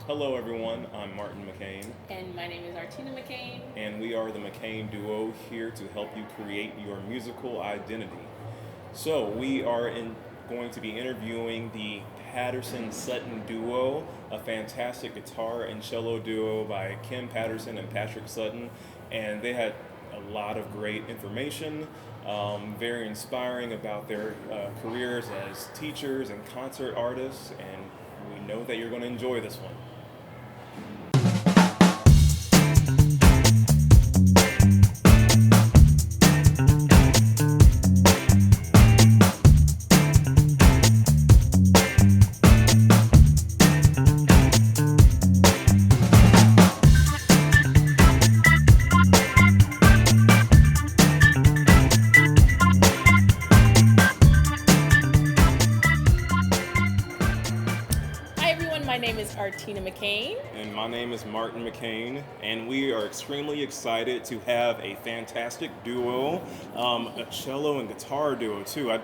Hello, everyone. I'm Martin McCain, And my name is Artina McCain. and we are the McCain Duo here to help you create your musical identity. So, going to be interviewing the Patterson-Sutton Duo, a fantastic guitar and cello duo by Kim Patterson and Patrick Sutton, and they had a lot of great information, very inspiring about their careers as teachers and concert artists, and we know that you're going to enjoy this one. Hi everyone, my name is Artina McCain. And my name is Martin McCain, and we are extremely excited to have a fantastic duo, a cello and guitar duo too. I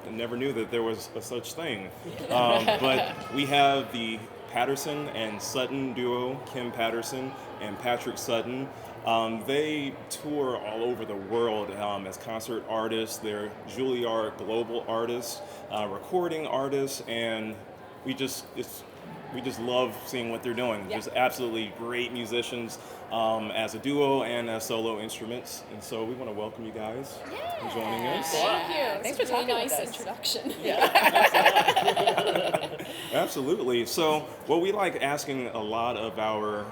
never knew that there was a such thing. But we have the Patterson and Sutton duo, Kim Patterson and Patrick Sutton. They tour all over the world as concert artists. They're Juilliard global artists, recording artists, and we just love seeing what they're doing. Yeah. Just absolutely great musicians as a duo and as solo instruments. And so we want to welcome you guys for joining us. Thank you. Thanks It's for a really talking nice with us. introduction. Absolutely. So what we like asking a lot of our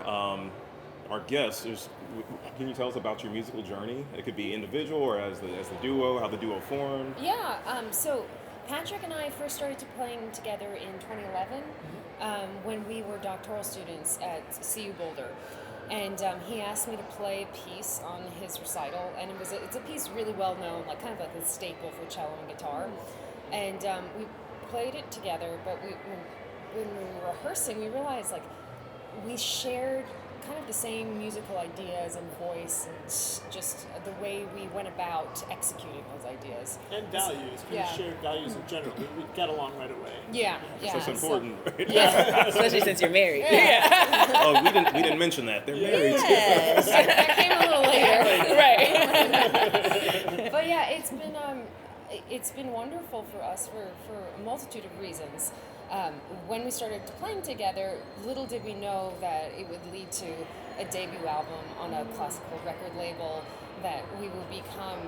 guests is, can you tell us about your musical journey? It could be individual or as the duo, how the duo formed. Yeah, so Patrick and I first started playing together in 2011 when we were doctoral students at CU Boulder. And he asked me to play a piece on his recital, and it's a piece really well known, like kind of like a staple for cello and guitar. And we played it together, but when we were rehearsing, we realized like we shared kind of the same musical ideas and voice and just the way we went about executing those ideas. And values. We Yeah. shared values in general. We got along right away. Yeah. So it's important. Especially since you're married. Oh, we didn't mention that. They're married. Yes. That came a little later. Right. But yeah, it's been wonderful for us for a multitude of reasons. When we started playing together, little did we know that it would lead to a debut album on a classical record label, that we would become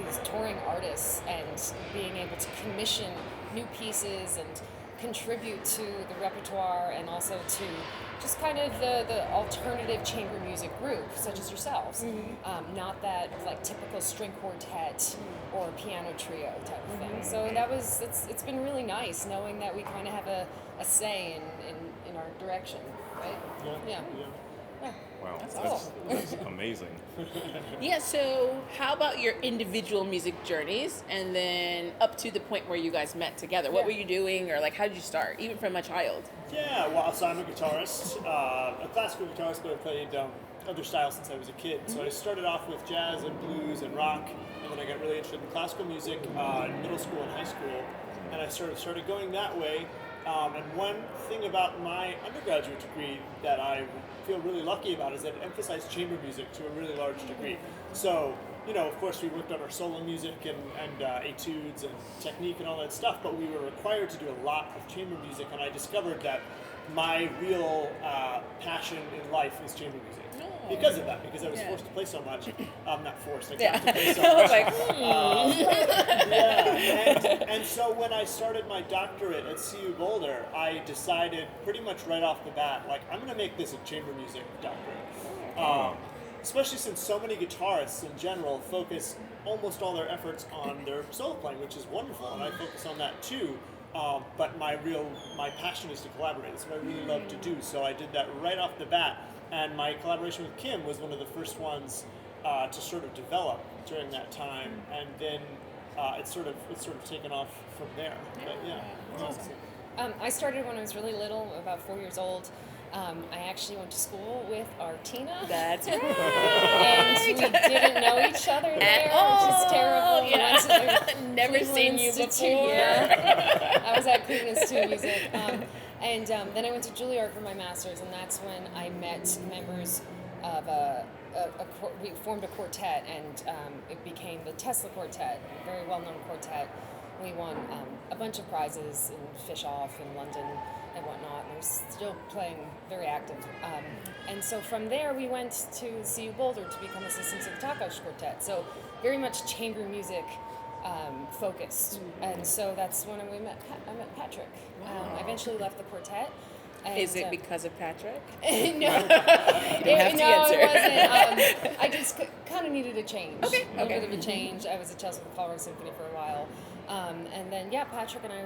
these touring artists and being able to commission new pieces and contribute to the repertoire and also to just kind of the alternative chamber music group, such as yourselves. Not that like typical string quartet or piano trio type of thing. So it's been really nice knowing that we kind of have a say in our direction, right? Yeah. Wow, That's that's amazing. Yeah, so how about your individual music journeys and then up to the point where you guys met together? What Yeah. were you doing, or like how did you start, even from a child? Yeah, well, so I'm a guitarist, a classical guitarist, but I played other styles since I was a kid. So I started off with jazz and blues and rock, and then I got really interested in classical music in middle school and high school, and I started going that way. And one thing about my undergraduate degree that I feel really lucky about is that it emphasized chamber music to a really large degree. So, of course, we worked on our solo music and etudes and technique and all that stuff, but we were required to do a lot of chamber music, and I discovered that my real passion in life is chamber music. Because of that, because I was forced to play so much. Not forced, I got to play so I much. was like, And so when I started my doctorate at CU Boulder, I decided pretty much right off the bat, like, I'm going to make this a chamber music doctorate. Especially since so many guitarists in general focus almost all their efforts on their solo playing, which is wonderful, and I focus on that too. But my passion is to collaborate. That's what I really love to do. So I did that right off the bat. And my collaboration with Kim was one of the first ones to sort of develop during that time, and then it's sort of taken off from there. But yeah, it's awesome. I started when I was really little, about 4 years old. I actually went to school with Artina. that's right. And we didn't know each other there, which is terrible. We went to the Never Cleveland seen you Institute, before. Yeah. I was at Cleveland Institute of Music. And then I went to Juilliard for my master's, and that's when I met members of we formed a quartet, and it became the Tesla Quartet, a very well-known quartet. We won a bunch of prizes in Fish Off in London and whatnot, and we're still playing very active. And so from there, we went to CU Boulder to become assistants of the Takash Quartet. So very much chamber music focused. And so that's when I met Patrick. I eventually left the quartet. And, Is it because of Patrick? no, You don't have to answer. It wasn't. I just kind of needed a change. Okay. A bit of a change. I was at Chelsea Colorado Symphony for a while. And then, Patrick and I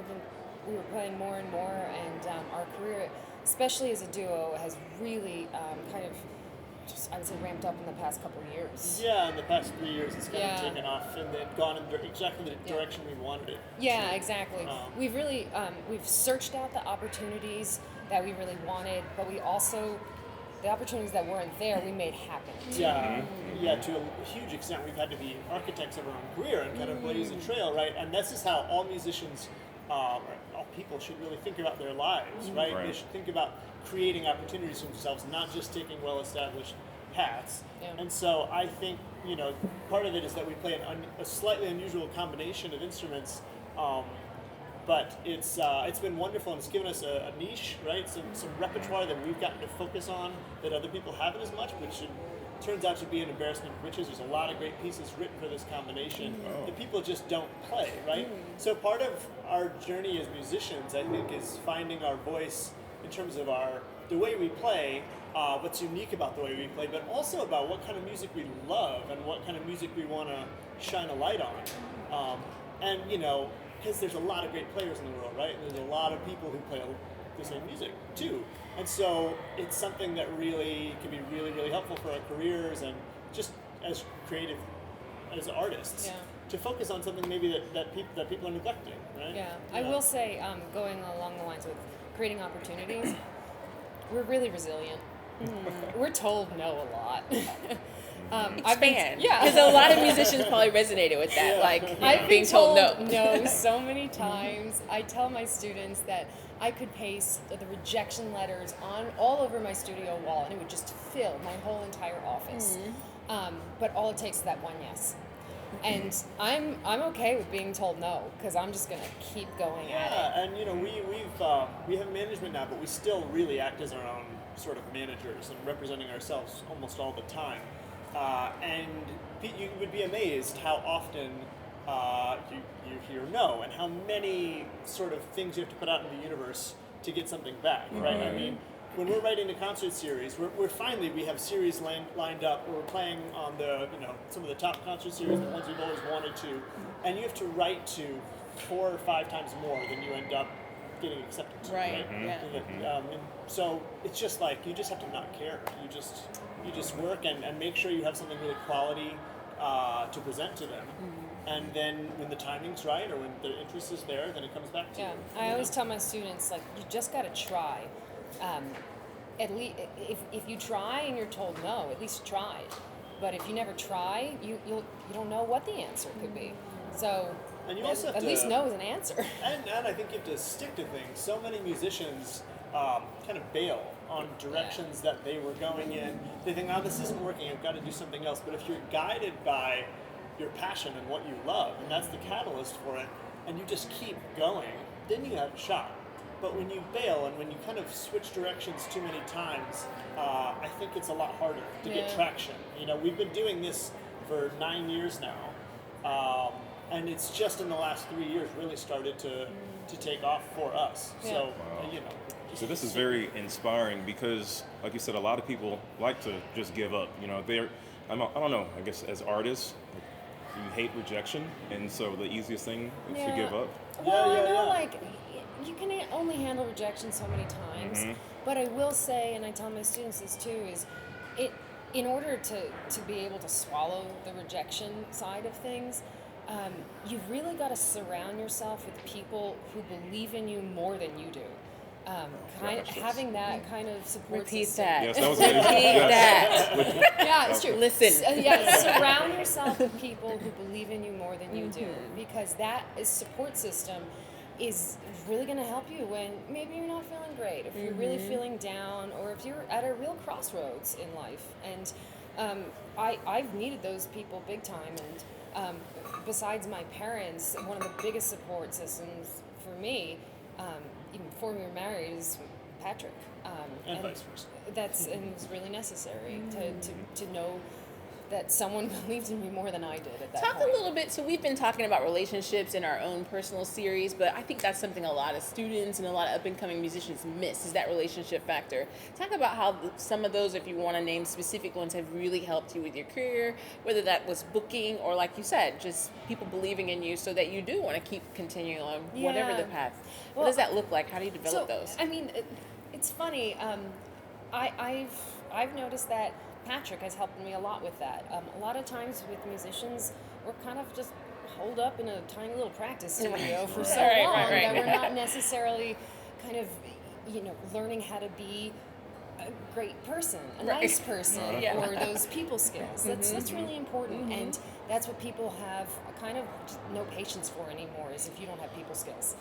we were playing more and more, and our career, especially as a duo, has really kind of I would say ramped up in the past couple of years. Yeah, in the past 3 years, it's kind of taken off and then gone in exactly the direction we wanted it. Yeah, exactly. We've really we've searched out the opportunities that we really wanted, but we also the opportunities that weren't there, we made happen. Yeah, to a huge extent, we've had to be architects of our own career and kind of blaze a trail, right? And this is how all musicians, all people should really think about their lives, right? They should think about creating opportunities for themselves, not just taking well-established paths. Yeah. And so I think, part of it is that we play a slightly unusual combination of instruments, but it's been wonderful, and it's given us a niche, right? Some repertoire that we've gotten to focus on that other people haven't as much, which turns out to be an embarrassment of riches. There's a lot of great pieces written for this combination that people just don't play, right? So part of our journey as musicians, I think, is finding our voice in terms of the way we play, what's unique about the way we play, but also about what kind of music we love and what kind of music we want to shine a light on. And because there's a lot of great players in the world, right? And there's a lot of people who play the same music too. And so it's something that really can be really, really helpful for our careers and just as creative, as artists, to focus on something maybe that people are neglecting, right? Yeah, I will say, going along the lines with creating opportunities, we're really resilient. We're told no a lot. Expand. Because a lot of musicians probably resonated with that, I've being been told no so many times. I tell my students that I could paste the rejection letters all over my studio wall, and it would just fill my whole entire office. But all it takes is that one yes. And I'm okay with being told no, because I'm just gonna keep going at it. Yeah, and we have management now, but we still really act as our own sort of managers and representing ourselves almost all the time. And you would be amazed how often you hear no, and how many sort of things you have to put out in the universe to get something back, right? I mean, when we're writing a concert series, we have series lined up. We're playing on some of the top concert series, the ones we've always wanted to, and you have to write to 4 or 5 times more than you end up getting accepted to, right? And so it's just like you just have to not care. You just work and make sure you have something really quality to present to them. And then when the timing's right or when the interest is there, then it comes back to you. I always tell my students, you just got to try. At least if you try and you're told no, at least try. But if you never try, you don't know what the answer could be. So and you also have at least no is an answer. And I think you have to stick to things. So many musicians kind of bail on directions that they were going in. They think, this isn't working, I've got to do something else. But if you're guided by your passion and what you love, and that's the catalyst for it, and you just keep going, then you have a shot. But when you bail and when you kind of switch directions too many times, I think it's a lot harder to get traction. We've been doing this for 9 years now, and it's just in the last 3 years really started to take off for us. So, So this is very inspiring because, like you said, a lot of people like to just give up. I don't know, I guess as artists, you hate rejection, and so the easiest thing is to give up. Well, you can only handle rejection so many times. But I will say, and I tell my students this too, is in order to be able to swallow the rejection side of things, you've really got to surround yourself with people who believe in you more than you do. Having that kind of support Repeat system. that. Yes, that was Repeat that. Yeah, it's true. Listen. Surround yourself with people who believe in you more than you do, because that is support system is really going to help you when maybe you're not feeling great, if you're really feeling down, or if you're at a real crossroads in life. And I've needed those people big time. And besides my parents, one of the biggest support systems for me, even before we were married, is Patrick. And vice versa. And it was really necessary to know that someone believed in me more than I did at that Talk point. a little bit. So we've been talking about relationships in our own personal series, but I think that's something a lot of students and a lot of up-and-coming musicians miss, is that relationship factor. Talk about how some of those, if you want to name specific ones, have really helped you with your career, whether that was booking or, like you said, just people believing in you so that you do want to keep continuing on whatever the path. What does that look like? How do you develop those? I mean, it's funny. I've noticed that Patrick has helped me a lot with that. A lot of times with musicians, we're kind of just holed up in a tiny little practice studio for so long that we're not necessarily kind of, learning how to be a great person, a nice person, or those people skills. That's really important, and that's what people have kind of no patience for anymore, is if you don't have people skills.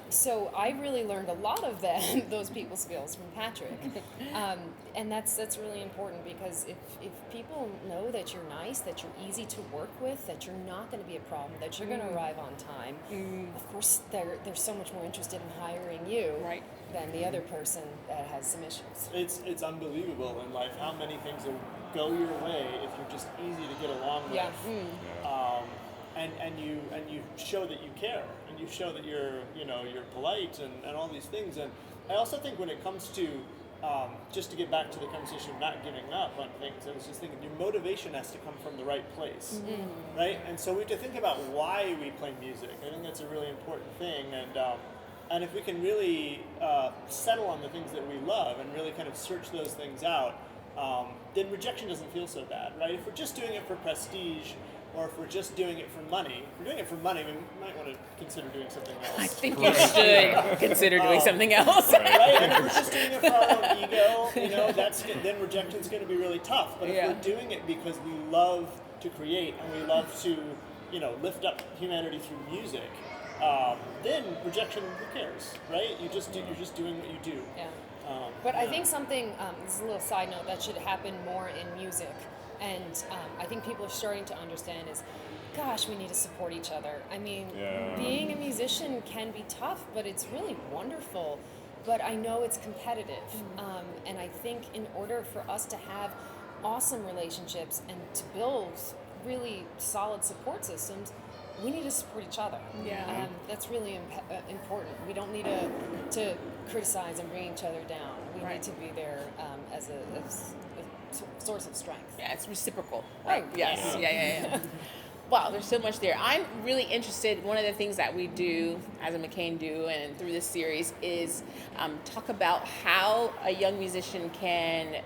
So I really learned a lot of those people skills from Patrick, and that's really important, because if people know that you're nice, that you're easy to work with, that you're not going to be a problem, that you're going to arrive on time, of course they're so much more interested in hiring you than the other person that has some issues. It's unbelievable in life how many things will go your way if you're just easy to get along with. And you show that you care, and you show that you're polite and all these things. And I also think when it comes to just to get back to the conversation of not giving up on things, I was just thinking your motivation has to come from the right place, right? And so we have to think about why we play music. I think that's a really important thing, and if we can really settle on the things that we love and really kind of search those things out, then rejection doesn't feel so bad, right? If we're just doing it for prestige, or if we're just doing it for money, if we're doing it for money, we might want to consider doing something else. I think you should consider doing something else. Right? And if we're just doing it for our own ego, then rejection's going to be really tough. But if we're doing it because we love to create and we love to, lift up humanity through music, then rejection, who cares, right? You're just doing what you do. But I think something, this is a little side note, that should happen more in music, and I think people are starting to understand is, gosh, we need to support each other. I mean, being a musician can be tough, but it's really wonderful. But I know it's competitive, and I think in order for us to have awesome relationships and to build really solid support systems, we need to support each other. That's really important. We don't need to criticize and bring each other down. We need to be there as a source of strength. Yeah, it's reciprocal. Right. Yes. Yeah. Wow, there's so much there. I'm really interested. One of the things that we do as a McCain Duo and through this series is talk about how a young musician can,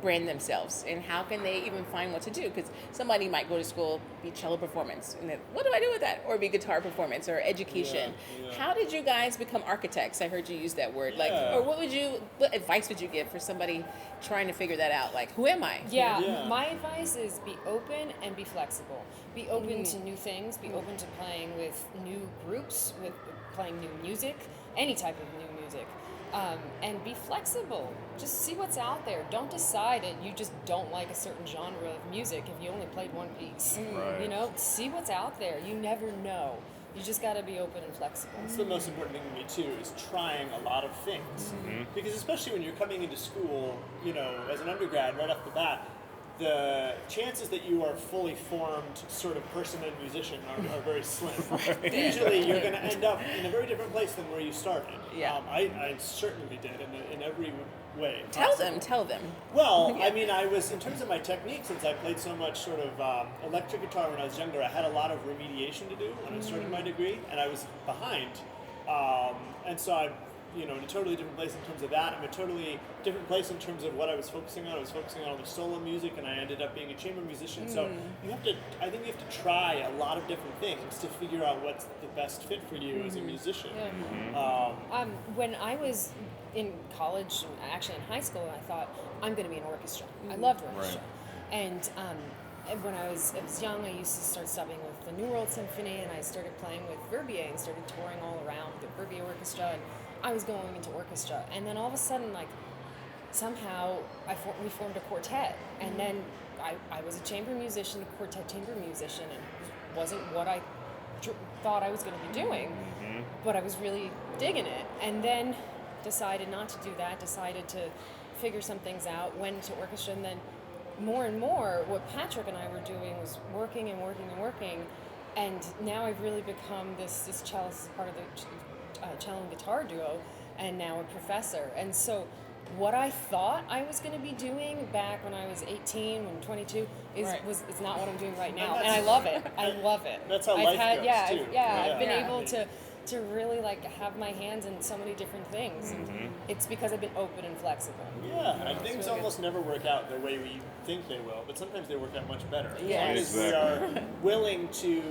brand themselves, and how can they even find what to do. Because somebody might go to school, be cello performance, and then what do I do with that? Or be guitar performance or education. How did you guys become architects? I heard you use that word. Or what advice would you give for somebody trying to figure that out? Like, who am I? My advice is be open and be flexible. Be open to new things, be open to playing with new groups, with playing new music, any type of new music. And be flexible. Just see what's out there. Don't decide that you just don't like a certain genre of music if you only played one piece. See what's out there. You never know. You just got to be open and flexible. That's the most important thing to me too, is trying a lot of things. Because especially when you're coming into school, as an undergrad right off the bat, the chances that you are fully formed sort of person and musician are very slim. Usually you're going to end up in a very different place than where you started. I certainly did in every way. Tell them. Well, I mean, I was, in terms of my technique, since I played so much sort of electric guitar when I was younger, I had a lot of remediation to do when I started my degree, and I was behind. And so I'm in a totally different place in terms of that. I'm a totally different place in terms of what I was focusing on. I was focusing on the solo music, and I ended up being a chamber musician. So I think you have to try a lot of different things to figure out what's the best fit for you as a musician. When I was in college, actually in high school, I thought, I'm going to be an orchestra. I loved orchestra. And when I was young, I used to start subbing with the New World Symphony, and I started playing with Verbier and started touring all around with the Verbier Orchestra, and I was going into orchestra. And then all of a sudden, like, somehow we formed a quartet, and then I was a chamber musician, a quartet chamber musician, and it wasn't what I thought I was going to be doing, but I was really digging it. And then decided not to do that, decided to figure some things out, went into orchestra, and then more and more what Patrick and I were doing was working and working and working, and now I've really become this cellist, part of the cello and guitar duo, and now a professor. And so what I thought I was going to be doing back when I was 18, when 22, is not what I'm doing right now, and I love it. I love it. That's how life goes, too. I've been able to really like have my hands in so many different things, and it's because I've been open and flexible. Yeah, and things almost never work out the way we think they will, but sometimes they work out much better. Yes. As long as we are willing to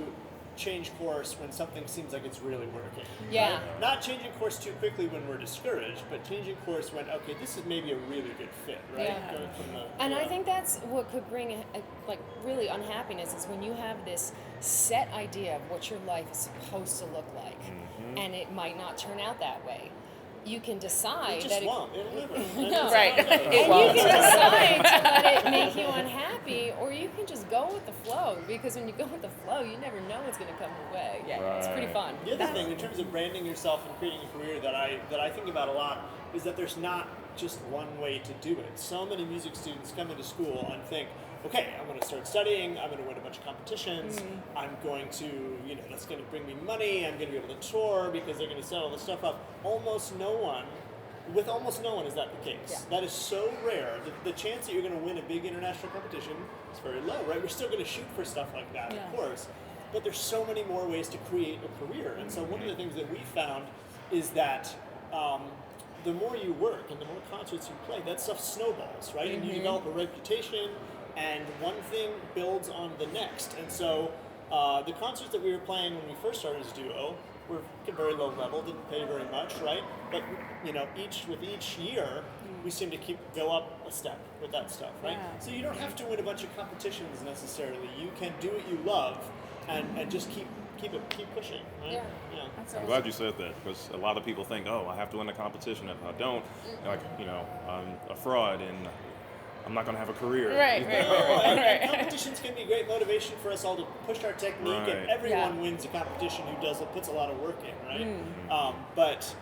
change course when something seems like it's really working. Yeah. Right? Not changing course too quickly when we're discouraged, but changing course when, okay, this is maybe a really good fit, right? Yeah. And I think that's what could bring like really unhappiness, is when you have this set idea of what your life is supposed to look like, and it might not turn out that way. You can decide it just that won't. It'll never. Right. and you can decide to let it make you unhappy, or you can just go with the flow, because when you go with the flow, you never know what's going to come your way. Yeah, It's pretty fun. The other thing, in terms of branding yourself and creating a career, that I think about a lot, is that there's not just one way to do it. So many music students come into school and think, okay, I'm going to start studying, I'm going to win a bunch of competitions, I'm going to, that's going to bring me money, I'm going to be able to tour because they're going to set all this stuff up. With almost no one is that the case. Yeah. That is so rare. The chance that you're going to win a big international competition is very low, right? We're still going to shoot for stuff like that, of course. But there's so many more ways to create a career. And so one of the things that we found is that the more you work and the more concerts you play, that stuff snowballs, right? And you develop a reputation, and one thing builds on the next. And so the concerts that we were playing when we first started as a duo were very low level, didn't pay very much, right? But with each year, we seem to go up a step with that stuff, right? Yeah. So you don't have to win a bunch of competitions necessarily. You can do what you love and just keep pushing, right? Yeah. I'm glad you said that, because a lot of people think, oh, I have to win a competition. If I don't, I'm a fraud and I'm not going to have a career. Right. And competitions can be great motivation for us all to push our technique, and everyone Yeah. wins a competition who puts a lot of work in, right? But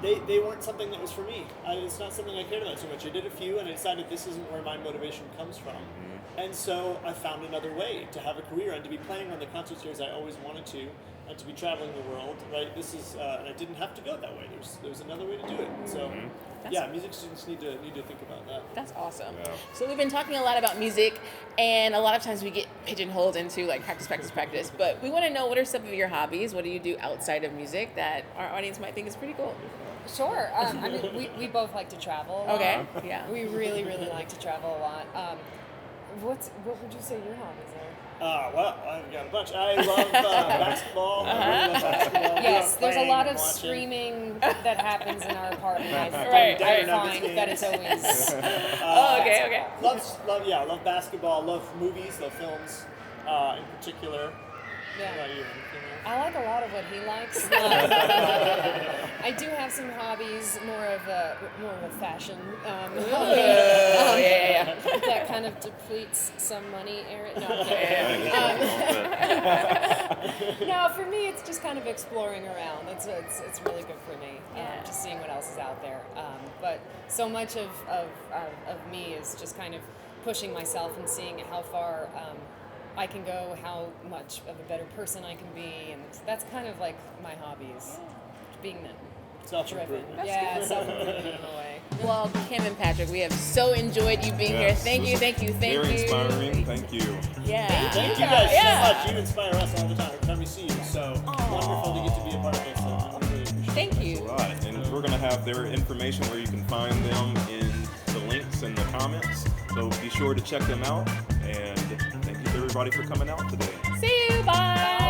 they weren't something that was for me. It's not something I cared about too much. I did a few, and I decided this isn't where my motivation comes from. And so I found another way to have a career and to be playing on the concert series I always wanted to, and to be traveling the world, right? This is, and I didn't have to go that way. There was another way to do it. So, music students need to think about that. That's awesome. Yeah. So we've been talking a lot about music, and a lot of times we get pigeonholed into like practice. But we want to know, what are some of your hobbies? What do you do outside of music that our audience might think is pretty cool? Sure. I mean, we both like to travel a lot. Okay. Yeah. We really, really like to travel a lot. What would you say your hobbies are? Well, I've got a bunch. I love basketball. I really love basketball. Yes, there's a lot playing, of watching. screaming that happens in our apartment. I Denver Nuggets find that is always. Okay. Love basketball. Love movies. Love films, in particular. Yeah. What about you? I like a lot of what he likes. I do have some hobbies, more of a fashion hobby. Yeah. That kind of depletes some money. No, no, for me, it's just kind of exploring around. It's really good for me. Just seeing what else is out there. But so much of me is just kind of pushing myself and seeing how far I can go, how much of a better person I can be, and that's kind of like my hobbies, being driven. Self-improvement. Yeah, self-improvement in a way. Well, Kim and Patrick, we have so enjoyed you being here. Thank you. Very inspiring. Thank you. Yeah. Thank you guys so much. You inspire us all the time every time we see you. So wonderful to get to be a part of this. So I really appreciate it. Thank you. All right, and we're going to have their information where you can find them in the links in the comments. So be sure to check them out. And thank you to everybody for coming out today. See you. Bye.